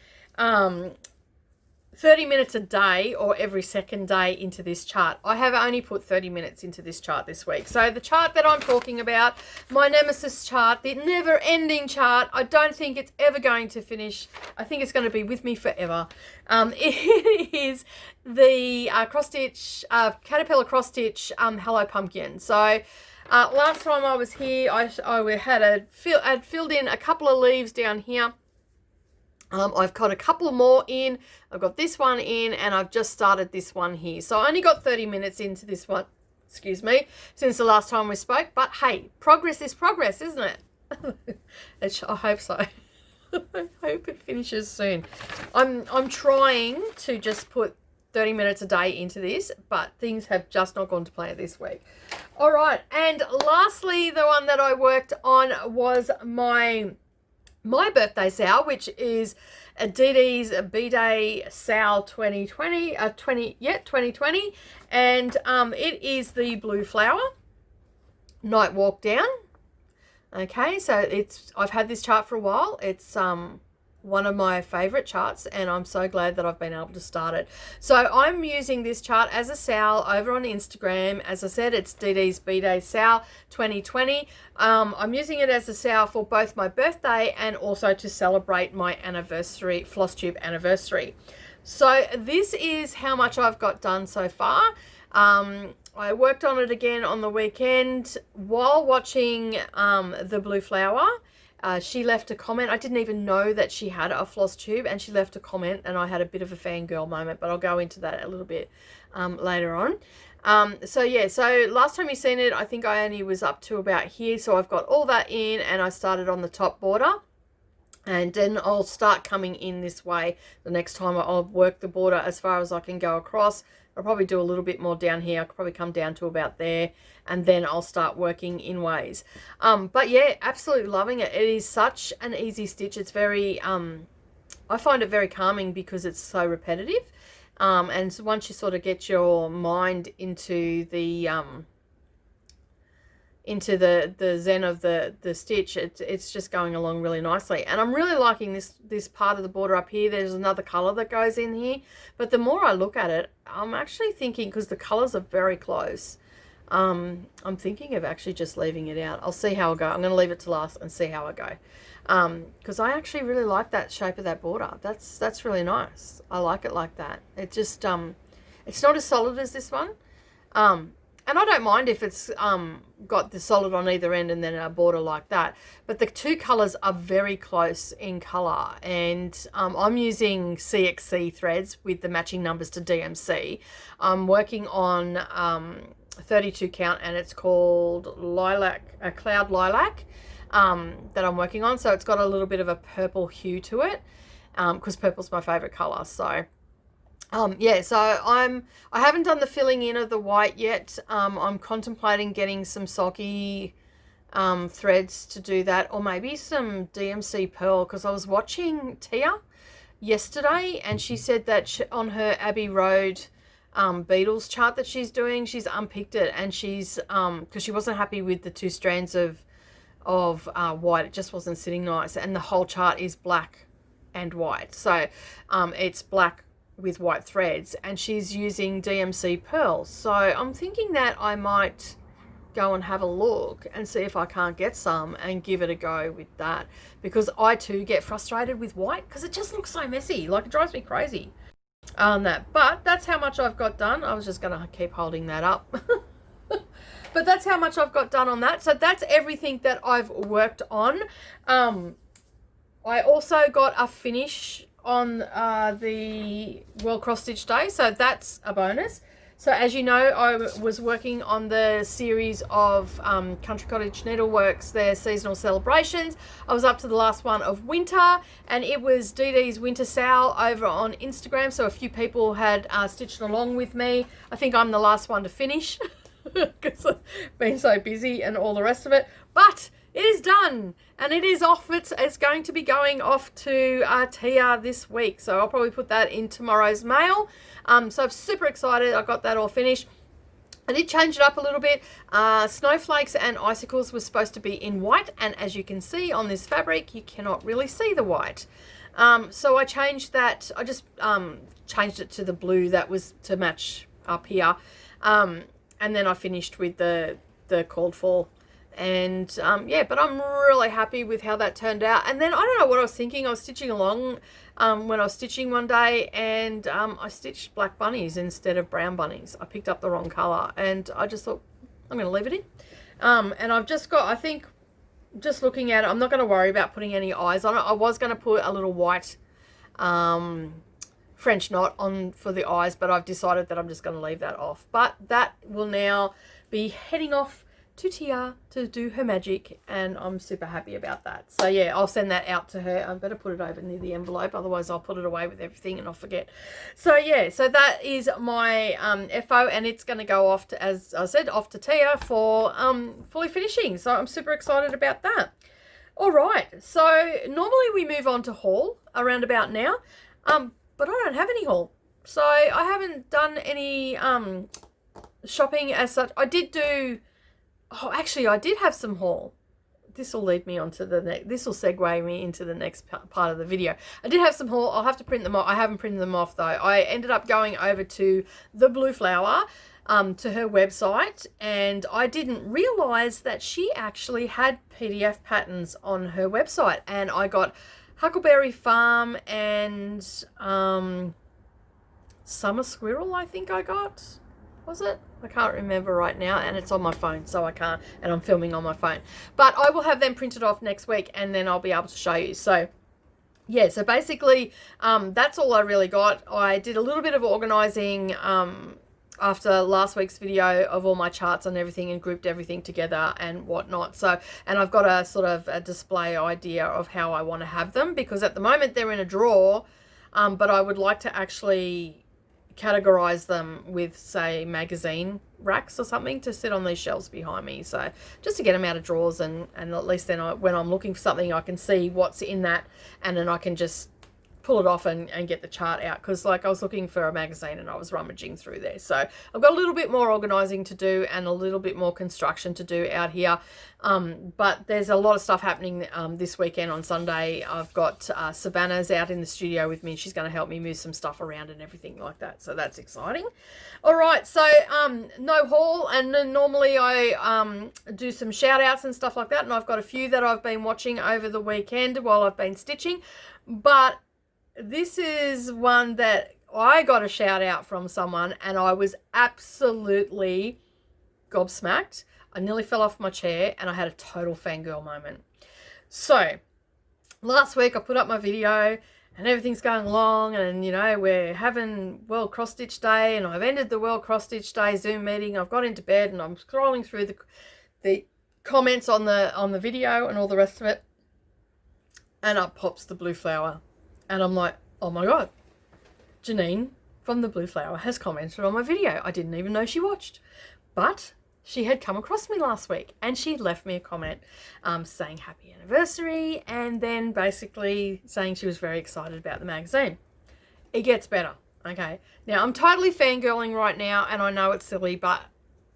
30 minutes a day or every second day into this chart. I have only put 30 minutes into this chart this week. So the chart that I'm talking about, my Nemesis chart, the never-ending chart, I don't think it's ever going to finish. I think it's going to be with me forever. It is the cross-stitch, Caterpillar cross-stitch Hello Pumpkin. So last time I was here, I had filled in a couple of leaves down here. I've got a couple more in. I've got this one in, and I've just started this one here. So I only got 30 minutes into this one, excuse me, since the last time we spoke. But hey, progress is progress, isn't it? I hope so. I hope it finishes soon. I'm trying to just put 30 minutes a day into this, but things have just not gone to plan this week. All right, and lastly, the one that I worked on was my birthday sale, which is a DDs B-Day sale 2020, 2020, and it is the Blue Flower Night Walk Down. Okay, so I've had this chart for a while. It's one of my favorite charts, and I'm so glad that I've been able to start it. So I'm using this chart as a sale over on Instagram. As I said, it's DD's B-Day sale 2020. I'm using it as a sale for both my birthday and also to celebrate my anniversary, FlossTube anniversary. So this is how much I've got done so far. I worked on it again on the weekend while watching the Blue Flower. She left a comment. I didn't even know that she had a floss tube, and she left a comment, and I had a bit of a fangirl moment, but I'll go into that a little bit later on. So yeah, so last time you seen it, I think I only was up to about here. So I've got all that in, and I started on the top border, and then I'll start coming in this way. The next time I'll work the border as far as I can go across. I'll probably do a little bit more down here. I could probably come down to about there, and then I'll start working in ways. But yeah, absolutely loving it. It is such an easy stitch. It's very, I find it very calming because it's so repetitive. And so once you sort of get your mind into the zen of the stitch, it's just going along really nicely. And I'm really liking this part of the border up here. There's another color that goes in here, but the more I look at it, I'm actually thinking, because the colors are very close, I'm thinking of actually just leaving it out. I'll see how I go. I'm going to leave it to last and see how I go. Because I actually really like that shape of that border. That's really nice. I like it like that. It just, it's not as solid as this one. And I don't mind if it's got the solid on either end and then a border like that. But the two colours are very close in colour. And I'm using CXC threads with the matching numbers to DMC. I'm working on 32 count, and it's called Lilac, Cloud Lilac, that I'm working on. So it's got a little bit of a purple hue to it, because purple's my favourite colour. So yeah, so I haven't done the filling in of the white yet. I'm contemplating getting some sulky threads to do that, or maybe some DMC pearl, because I was watching Tia yesterday and she said that on her Abbey Road beetles chart that she's doing, she's unpicked it, and she's because she wasn't happy with the 2 strands of white. It just wasn't sitting nice, and the whole chart is black and white. So it's black with white threads, and she's using DMC pearls. So I'm thinking that I might go and have a look and see if I can't get some and give it a go with that, because I too get frustrated with white because it just looks so messy. Like, it drives me crazy on that. But that's how much I've got done. I was just gonna keep holding that up. But that's how much I've got done on that. So that's everything that I've worked on. I also got a finish on the World Cross Stitch Day, so that's a bonus. So as you know, I was working on the series of Country Cottage Needleworks, their seasonal celebrations. I was up to the last one of winter, and it was DD's Winter Sale over on Instagram, so a few people had stitched along with me. I think I'm the last one to finish because I've been so busy and all the rest of it, but it is done, and it is off. It's going to be going off to Tia this week, so I'll probably put that in tomorrow's mail. So I'm super excited. I got that all finished. I did change it up a little bit. Snowflakes and icicles were supposed to be in white, and as you can see on this fabric, you cannot really see the white. So I changed that. I just changed it to the blue that was to match up here, and then I finished with the called for. And yeah, but I'm really happy with how that turned out. And then I don't know what I was thinking. I was stitching along when I was stitching one day, and I stitched black bunnies instead of brown bunnies. I picked up the wrong color, and I just thought I'm going to leave it in. And I've just got, I think, just looking at it, I'm not going to worry about putting any eyes on it. I was going to put a little white French knot on for the eyes, but I've decided that I'm just going to leave that off. But that will now be heading off to Tia to do her magic, and I'm super happy about that. So yeah, I'll send that out to her. I better put it over near the envelope, otherwise I'll put it away with everything and I'll forget. So yeah, so that is my FO, and it's going to go off to, as I said, off to Tia for fully finishing. So I'm super excited about that. All right, so normally we move on to haul around about now, but I don't have any haul, so I haven't done any shopping as such. I did do. Oh, actually, I did have some haul. This will lead me on to the next. This will segue me into the next part of the video. I did have some haul. I'll have to print them off. I haven't printed them off though. I ended up going over to the Blue Flower, to her website, and I didn't realize that she actually had PDF patterns on her website. And I got Huckleberry Farm and Summer Squirrel, I think I got. Was it? I can't remember right now, and it's on my phone, so I can't, and I'm filming on my phone. But I will have them printed off next week, and then I'll be able to show you. So yeah, so basically that's all I really got. I did a little bit of organizing after last week's video of all my charts and everything, and grouped everything together and whatnot. So, and I've got a sort of a display idea of how I want to have them, because at the moment they're in a drawer, but I would like to actually categorize them with, say, magazine racks or something to sit on these shelves behind me. So just to get them out of drawers, and at least then when I'm looking for something, I can see what's in that, and then I can just pull it off and get the chart out, because like I was looking for a magazine and I was rummaging through there. So I've got a little bit more organizing to do and a little bit more construction to do out here. But there's a lot of stuff happening this weekend on Sunday. I've got Savannah's out in the studio with me. She's going to help me move some stuff around and everything like that. So that's exciting. All right. So no haul, and then normally I do some shout outs and stuff like that. And I've got a few that I've been watching over the weekend while I've been stitching. But this is one that I got a shout out from someone and I was absolutely gobsmacked. I nearly fell off my chair and I had a total fangirl moment. So last week I put up my video and everything's going along, and you know, we're having World Cross Stitch Day, and I've ended the World Cross Stitch Day Zoom meeting. I've got into bed and I'm scrolling through the comments on the video and all the rest of it, and up pops the Blue Flower. And I'm like, oh my God, Janine from the Blue Flower has commented on my video. I didn't even know she watched. But she had come across me last week and she left me a comment saying happy anniversary, and then basically saying she was very excited about the magazine. It gets better, okay? Now, I'm totally fangirling right now, and I know it's silly, but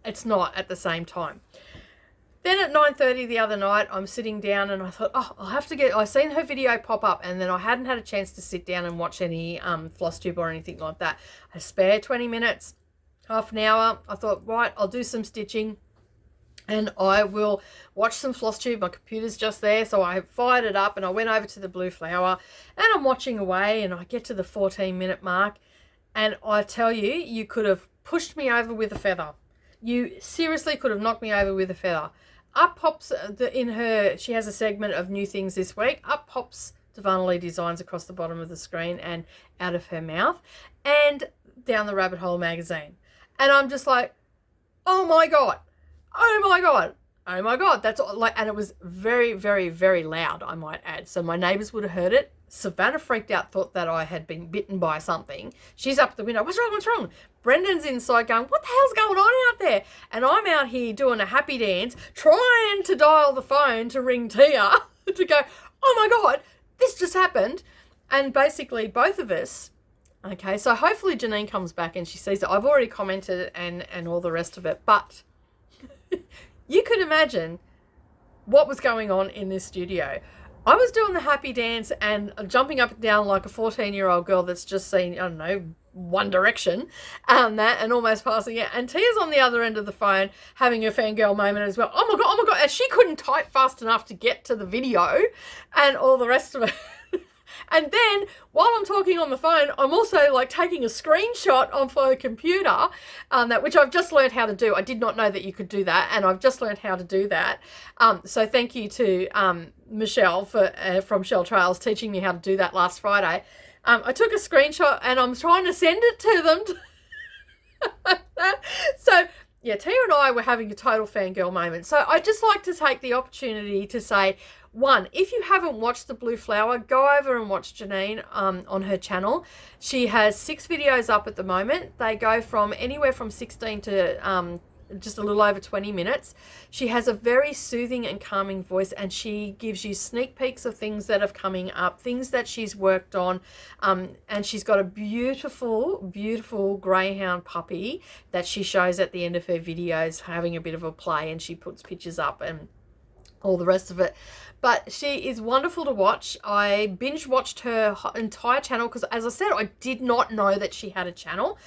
it's not at the same time. Then at 9:30 the other night, I'm sitting down and I thought, oh, I seen her video pop up, and then I hadn't had a chance to sit down and watch any FlossTube or anything like that. I spare 20 minutes, half an hour. I thought, right, I'll do some stitching and I will watch some FlossTube. My computer's just there, so I fired it up and I went over to the Blue Flower and I'm watching away, and I get to the 14-minute mark, and I tell you, you could have pushed me over with a feather. You seriously could have knocked me over with a feather. Up pops, she has a segment of new things this week. Up pops Darvanalee Designs across the bottom of the screen and out of her mouth, and down the rabbit hole magazine. And I'm just like, oh my God, oh my God, oh my God. That's all, like, and it was very, very, very loud, I might add. So my neighbors would have heard it. Savannah freaked out, thought that I had been bitten by something. She's up the window. What's wrong? What's wrong? Brendan's inside going, what the hell's going on out there? And I'm out here doing a happy dance, trying to dial the phone to ring Tia to go, oh my God, this just happened. And basically both of us, okay, so hopefully Janine comes back and she sees it. I've already commented and all the rest of it. But you could imagine what was going on in this studio. I was doing the happy dance and jumping up and down like a 14-year-old girl that's just seen, I don't know, One Direction, and almost passing it. And Tia's on the other end of the phone having a fangirl moment as well. Oh my God, and she couldn't type fast enough to get to the video and all the rest of it. And then while I'm talking on the phone, I'm also like taking a screenshot on my computer, which I've just learned how to do. I did not know that you could do that, and I've just learned how to do that. So thank you to Michelle from Shell Trails teaching me how to do that last Friday. I took a screenshot and I'm trying to send it to them. So yeah, Tia and I were having a total fangirl moment. So I just like to take the opportunity to say, one, if you haven't watched the Blue Flower, go over and watch Janine on her channel. She has 6 videos up at the moment. They go from anywhere from 16 to just a little over 20 minutes. She has a very soothing and calming voice, and she gives you sneak peeks of things that are coming up, things that she's worked on, and she's got a beautiful, beautiful greyhound puppy that she shows at the end of her videos having a bit of a play, and she puts pictures up and all the rest of it. But she is wonderful to watch. I binge watched her entire channel because, as I said, I did not know that she had a channel.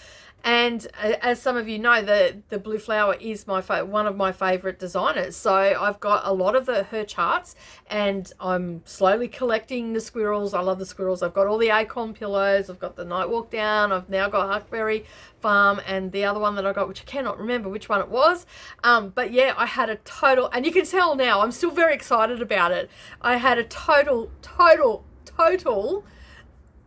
And as some of you know, the Blue Flower is one of my favorite designers. So I've got a lot of her charts, and I'm slowly collecting the squirrels. I love the squirrels. I've got all the acorn pillows. I've got the Night Walk Down. I've now got Huckberry Farm, and the other one that I got, which I cannot remember which one it was. But yeah, I had a total, and you can tell now, I'm still very excited about it. I had a total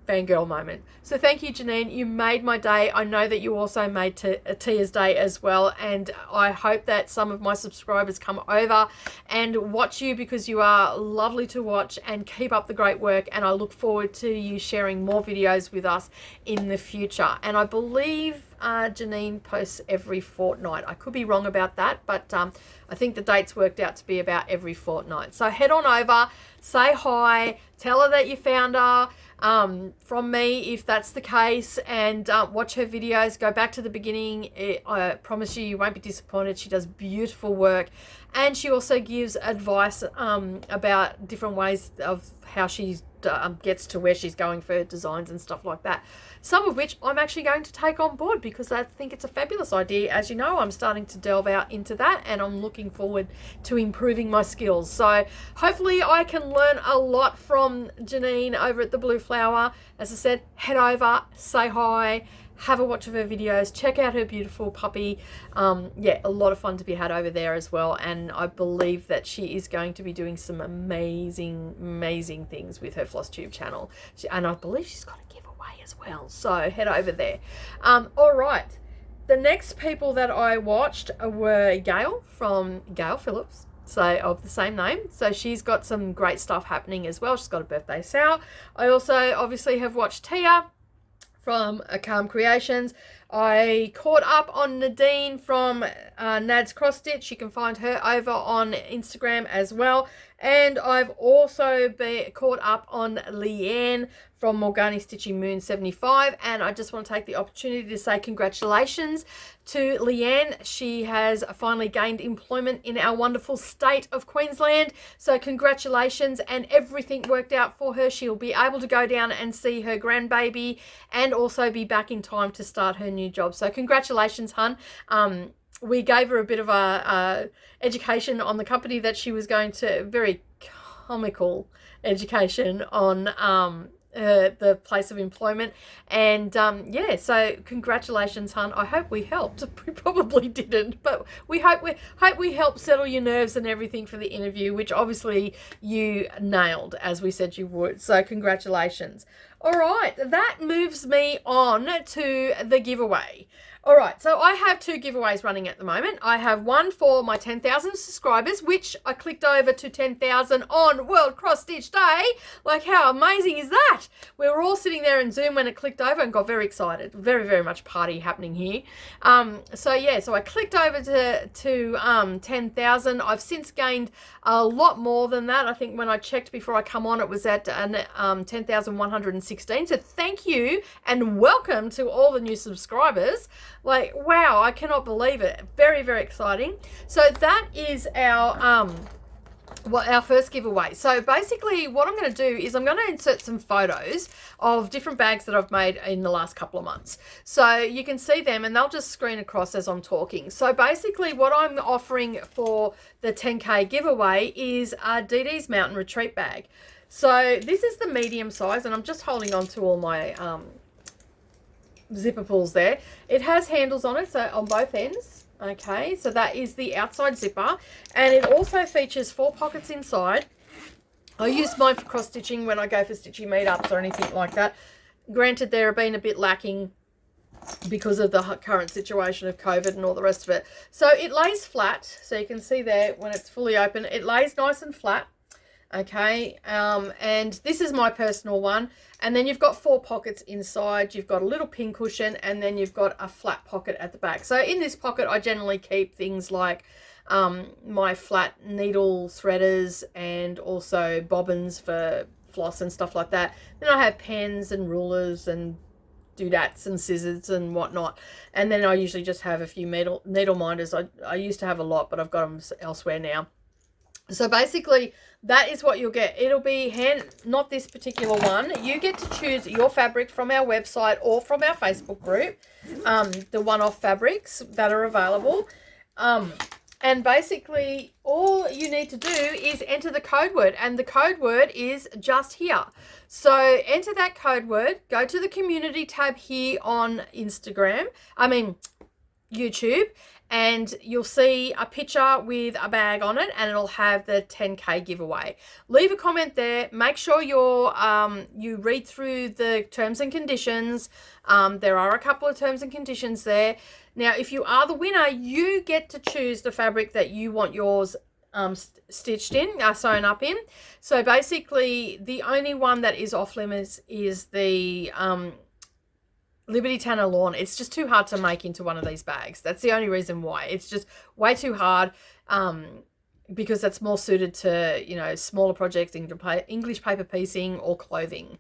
fangirl moment. So thank you, Janine. You made my day. I know that you also made Tia's day as well, and I hope that some of my subscribers come over and watch you, because you are lovely to watch, and keep up the great work, and I look forward to you sharing more videos with us in the future. And I believe Janine posts every fortnight. I could be wrong about that, but I think the dates worked out to be about every fortnight. So head on over, say hi, tell her that you found her, from me if that's the case, and watch her videos. Go back to the beginning. I promise you won't be disappointed. She does beautiful work, and she also gives advice about different ways of how she gets to where she's going for her designs and stuff like that. Some of which I'm actually going to take on board because I think it's a fabulous idea. As you know, I'm starting to delve out into that, and I'm looking forward to improving my skills. So hopefully I can learn a lot from Janine over at the Blue Flower. As I said, head over, say hi, have a watch of her videos, check out her beautiful puppy. Yeah, a lot of fun to be had over there as well, and I believe that she is going to be doing some amazing things with her FlossTube channel, and I believe she's got a giveaway as well, so head over there. All right, the next people that I watched were Gail from Gail Phillips, so of the same name. So she's got some great stuff happening as well. She's got a birthday sale. I also obviously have watched Tia from Calm Creations. I caught up on Nadine from Nad's Cross Stitch. You can find her over on Instagram as well. And I've also been caught up on Leanne from Morgani Stitching Moon 75. And I just want to take the opportunity to say congratulations to Leanne. She has finally gained employment in our wonderful state of Queensland. So congratulations, and everything worked out for her. She'll be able to go down and see her grandbaby and also be back in time to start her new job. So congratulations, hun. We gave her a bit of a education on the company that she was going to, very comical education on the place of employment, and yeah, so congratulations, hun. I hope we helped. We probably didn't, but we hope we helped settle your nerves and everything for the interview, which obviously you nailed, as we said you would. So congratulations. All right, that moves me on to the giveaway. All right, so I have two giveaways running at the moment. I have one for my 10,000 subscribers, which I clicked over to 10,000 on World Cross Stitch Day. Like, how amazing is that? We were all sitting there in Zoom when it clicked over and got very excited. Very much party happening here. So yeah, so I clicked over to 10,000. I've since gained a lot more than that. I think when I checked before I come on, it was at 10,116. So thank you and welcome to all the new subscribers. Like, wow, I cannot believe it. Very exciting. So that is our first giveaway. So basically what I'm going to do is I'm going to insert some photos of different bags that I've made in the last couple of months. So you can see them and they'll just screen across as I'm talking. So basically what I'm offering for the 10K giveaway is a DD's Mountain Retreat bag. So this is the medium size, and I'm just holding on to all my zipper pulls there. It has handles on it, so on both ends. Okay, so that is the outside zipper, and it also features 4 pockets inside. I use mine for cross stitching when I go for stitching meetups or anything like that. Granted, they're been a bit lacking because of the current situation of COVID and all the rest of it. So it lays flat, so you can see there when it's fully open, it lays nice and flat. Okay, and this is my personal one, and then you've got 4 pockets inside. You've got a little pin cushion, and then you've got a flat pocket at the back. So in this pocket I generally keep things like my flat needle threaders and also bobbins for floss and stuff like that. Then I have pens and rulers and doodads and scissors and whatnot, and then I usually just have a few needle minders. I used to have a lot, but I've got them elsewhere now. So basically that is what you'll get. It'll be not this particular one. You get to choose your fabric from our website or from our Facebook group, the one-off fabrics that are available. And basically all you need to do is enter the code word, and the code word is just here. So enter that code word, go to the community tab here on YouTube, and you'll see a picture with a bag on it, and it'll have the 10K giveaway. Leave a comment there. Make sure you read through the terms and conditions. There are a couple of terms and conditions there. Now, if you are the winner, you get to choose the fabric that you want yours stitched in, sewn up in. So basically, the only one that is off limits is the Liberty Tanner Lawn. It's just too hard to make into one of these bags. That's the only reason why. It's just way too hard. because that's more suited to, you know, smaller projects, English paper piecing or clothing.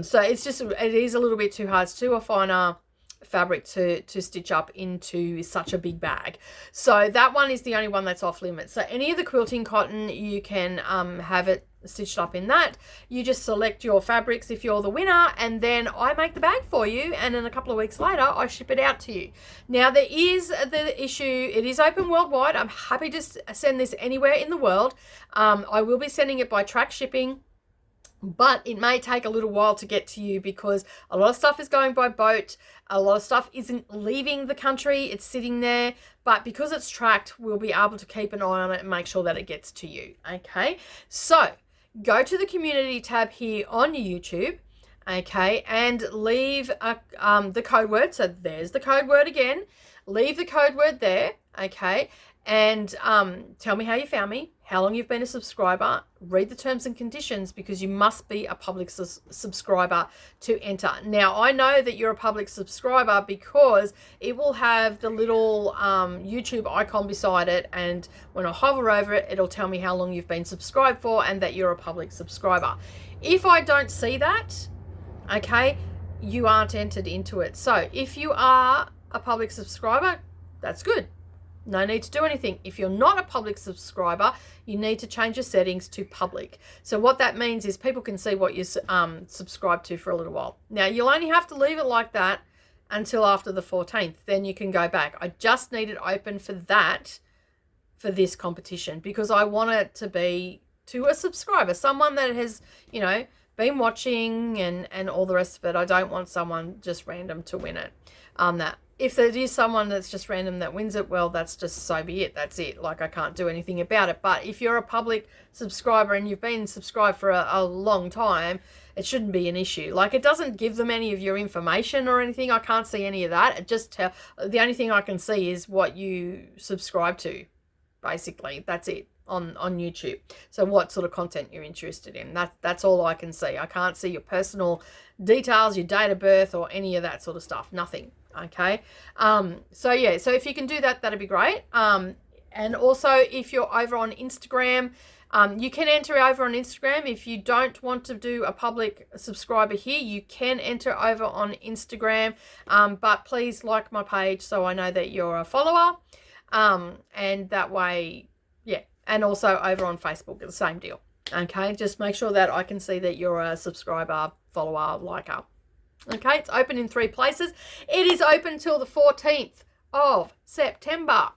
So it is a little bit too hard. It's too a finer fabric to stitch up into such a big bag. So that one is the only one that's off limits. So any of the quilting cotton, you can have it stitched up in that. You just select your fabrics if you're the winner, and then I make the bag for you, and then a couple of weeks later I ship it out to you. Now there is the issue, it is open worldwide. I'm happy to send this anywhere in the world. I will be sending it by track shipping, but it may take a little while to get to you because a lot of stuff is going by boat. A lot of stuff isn't leaving the country. It's sitting there. But because it's tracked, we'll be able to keep an eye on it and make sure that it gets to you. Okay. So go to the community tab here on YouTube. Okay. And leave the code word. So there's the code word again. Leave the code word there. Okay. And tell me how you found me, how long you've been a subscriber, read the terms and conditions, because you must be a public subscriber to enter. Now, I know that you're a public subscriber because it will have the little YouTube icon beside it, and when I hover over it, it'll tell me how long you've been subscribed for and that you're a public subscriber. If I don't see that, okay, you aren't entered into it. So if you are a public subscriber, that's good. No need to do anything. If you're not a public subscriber, you need to change your settings to public. So what that means is people can see what you subscribe to for a little while. Now, you'll only have to leave it like that until after the 14th. Then you can go back. I just need it open for that, for this competition, because I want it to be to a subscriber, someone that has, you know, been watching and all the rest of it. I don't want someone just random to win it. If there is someone that's just random that wins it, well, that's just so be it. That's it. Like, I can't do anything about it. But if you're a public subscriber and you've been subscribed for a long time, it shouldn't be an issue. Like, it doesn't give them any of your information or anything. I can't see any of that. It just the only thing I can see is what you subscribe to, basically. That's it on YouTube. So what sort of content you're interested in. That's all I can see. I can't see your personal details, your date of birth, or any of that sort of stuff. Nothing. Okay. So yeah, so if you can do that, that'd be great. And also if you're over on Instagram, you can enter over on Instagram. If you don't want to do a public subscriber here, you can enter over on Instagram. But please like my page so I know that you're a follower. And that way, yeah. And also over on Facebook, the same deal. Okay. Just make sure that I can see that you're a subscriber, follower, liker. Okay, it's open in 3 places. It is open till the 14th of September.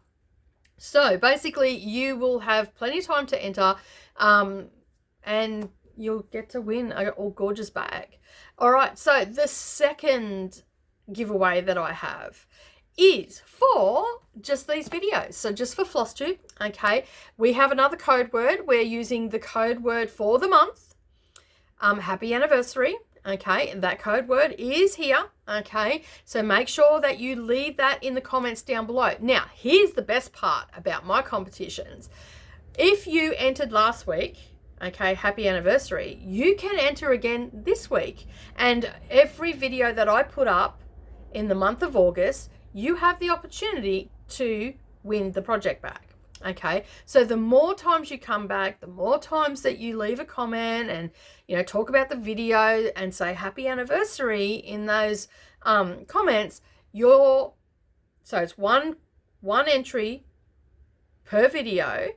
So basically you will have plenty of time to enter, and you'll get to win a gorgeous bag. All right, so the second giveaway that I have is for just these videos. So just for FlossTube, okay, we have another code word. We're using the code word for the month, happy anniversary. Okay, and that code word is here. Okay, so make sure that you leave that in the comments down below. Now, here's the best part about my competitions. If you entered last week, okay, happy anniversary, you can enter again this week. And every video that I put up in the month of August, you have the opportunity to win the project bag. Okay, so the more times you come back, the more times that you leave a comment and, you know, talk about the video and say happy anniversary in those comments, so it's one entry per video.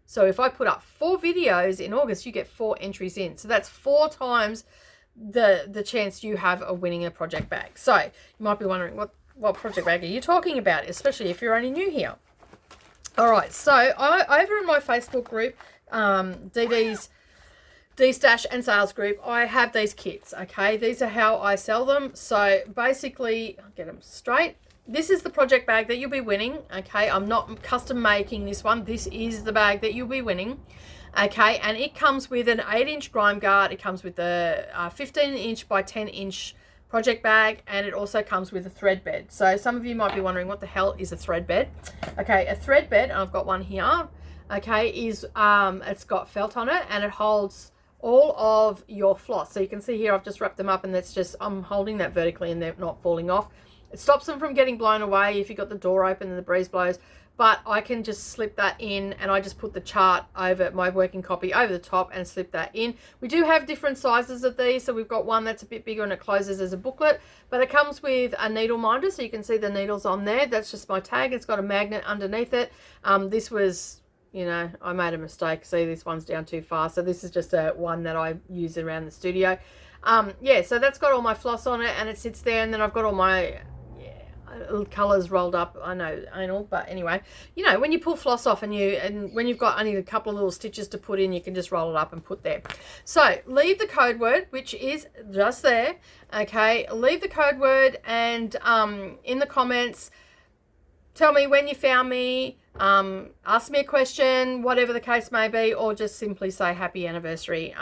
So if I put up 4 videos in August, you get 4 entries in. So that's 4 times the chance you have of winning a project bag. So you might be wondering, what project bag are you talking about, especially if you're only new here? All right, so over in my Facebook group, DDs D-Stash and Sales group, I have these kits, okay? These are how I sell them. So basically, I'll get them straight. This is the project bag that you'll be winning, okay? I'm not custom making this one. This is the bag that you'll be winning, okay? And it comes with an 8-inch grime guard. It comes with a 15-inch by 10-inch project bag, and it also comes with a thread bed. So some of you might be wondering, what the hell is a thread bed? Okay, a thread bed, and I've got one here, okay, is it's got felt on it, and it holds all of your floss. So you can see here I've just wrapped them up, and that's just, I'm holding that vertically and they're not falling off. It stops them from getting blown away if you've got the door open and the breeze blows. but I can just slip that in, and I just put the chart over my working copy over the top and slip that in. We do have different sizes of these, so we've got one that's a bit bigger and it closes as a booklet, but it comes with a needle minder, so you can see the needles on there. That's just my tag. It's got a magnet underneath it. This was, you know, I made a mistake. See, this one's down too far, so this is just a one that I use around the studio. Yeah, so that's got all my floss on it, and it sits there, and then I've got all my colors rolled up. I know, anal, but anyway, you know, when you pull floss off and when you've got only a couple of little stitches to put in, you can just roll it up and put there. So leave the code word, which is just there. Okay, leave the code word, and in the comments, tell me when you found me, ask me a question, whatever the case may be, or just simply say happy anniversary.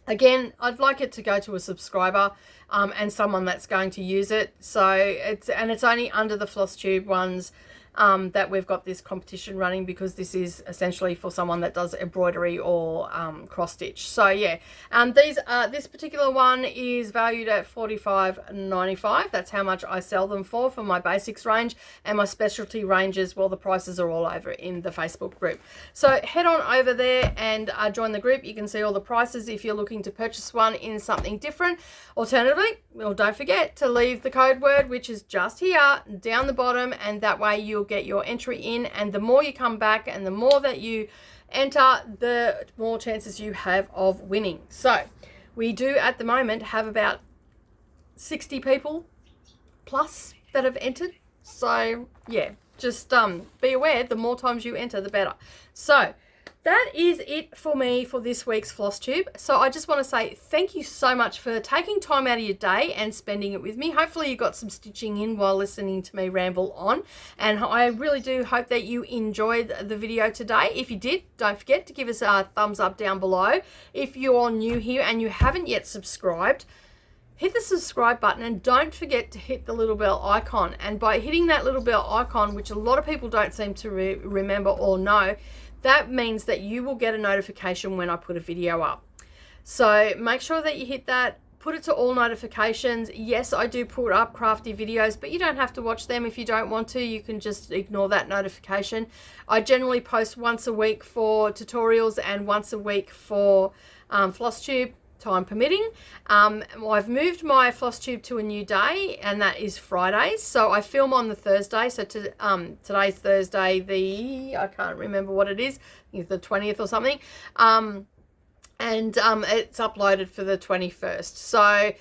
Again, I'd like it to go to a subscriber and someone that's going to use it. So it's only under the FlossTube ones that we've got this competition running, because this is essentially for someone that does embroidery or cross stitch. So yeah, this particular one is valued at $45.95. That's how much I sell them for my basics range, and my specialty ranges, well, the prices are all over in the Facebook group. So head on over there and join the group. You can see all the prices if you're looking to purchase one in something different. Alternatively, well, don't forget to leave the code word, which is just here down the bottom, and that way you'll get your entry in, and the more you come back and the more that you enter, the more chances you have of winning. So we do at the moment have about 60 people plus that have entered. So yeah, just be aware, the more times you enter, the better. So that is it for me for this week's FlossTube. So I just want to say thank you so much for taking time out of your day and spending it with me. Hopefully you got some stitching in while listening to me ramble on. And I really do hope that you enjoyed the video today. If you did, don't forget to give us a thumbs up down below. If you're new here and you haven't yet subscribed, hit the subscribe button, and don't forget to hit the little bell icon. And by hitting that little bell icon, which a lot of people don't seem to remember or know, that means that you will get a notification when I put a video up. So make sure that you hit that, put it to all notifications. Yes, I do put up crafty videos, but you don't have to watch them if you don't want to. You can just ignore that notification. I generally post once a week for tutorials and once a week for FlossTube, time permitting. I've moved my FlossTube to a new day, and that is Fridays. So I film on the Thursday. So today's Thursday, I can't remember what it is. I think it's the 20th or something. And it's uploaded for the 21st. So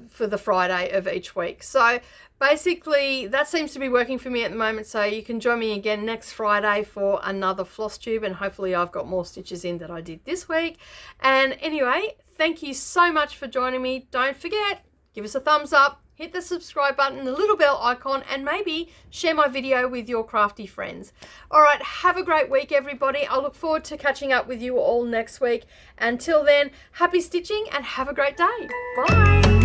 for the Friday of each week. So basically that seems to be working for me at the moment. So you can join me again next Friday for another FlossTube, and hopefully I've got more stitches in than I did this week. And anyway, thank you so much for joining me. Don't forget, give us a thumbs up, hit the subscribe button, the little bell icon, and maybe share my video with your crafty friends. All right, have a great week, everybody. I look forward to catching up with you all next week. Until then, happy stitching and have a great day. Bye.